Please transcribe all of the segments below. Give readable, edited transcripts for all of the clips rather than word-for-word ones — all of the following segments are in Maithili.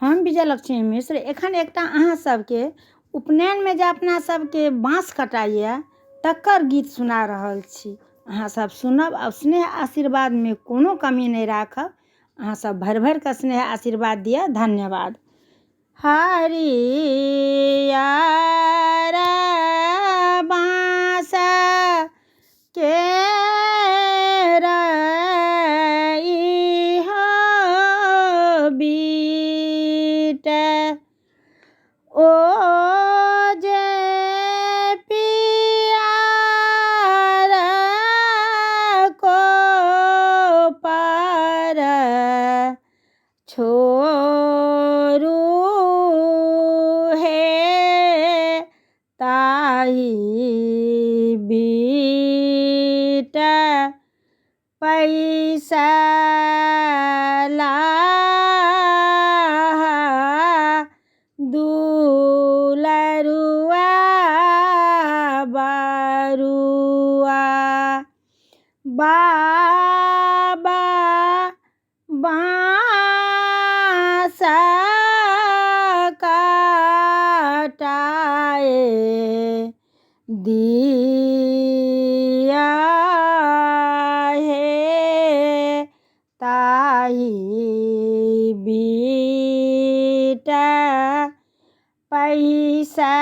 हम विजयलक्ष्मी मिश्र एखन एकटा अहाँ सबके उपनयन में जे अपना सबके बाँस कटाइए तकर गीत सुना रहल छी। अहाँ सब सुनब आ स्नेह आशीर्वाद में कोनो कमी नहीं राखब। अहाँ सब भरि भरि कऽ स्नेह आशीर्वाद दिअ। धन्यवाद। हरियर बाँस केरई हो बीट, ओ जे पियर को पर छोरू हे ताही बीट पैसा दुलरुआ बरुआ बाबा बाँस काटाए दिया हे ताही बीट पैसा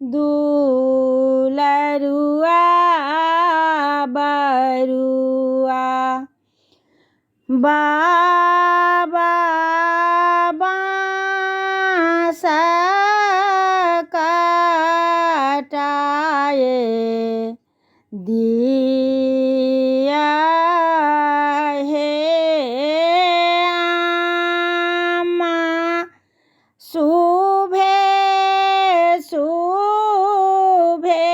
दुलरुआ बरुआ बाबा बाँस काटाए दिया हे आमा शुभे शुभे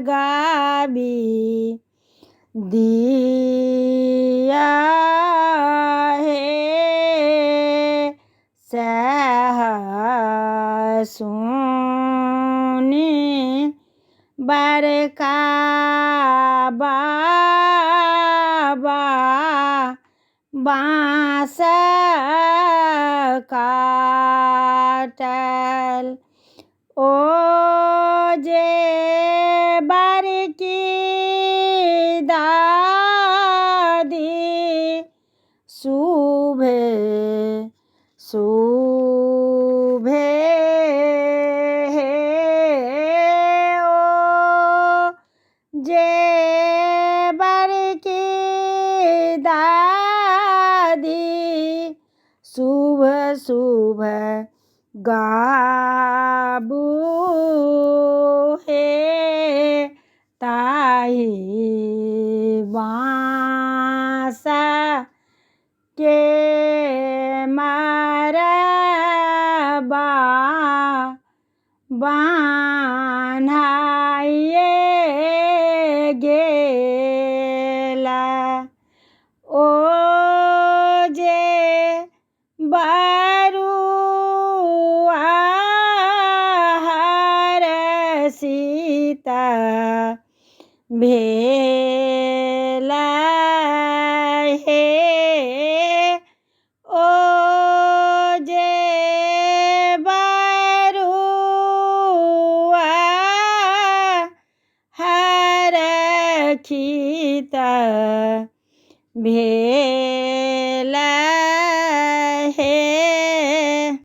गाबी दिया हे सह सुनी बरका बाबा बाँस काटल, ओ जे बरकी दादी शुभे शुभे हे ओ जे बरकी दादी शुभ शुभ गाबू हे ताही बाँस के मारबा बान्हाइए गेला, ओ जे बरुआ हरसिता भेला हे, ओ जे बरुआ हरखित भेला।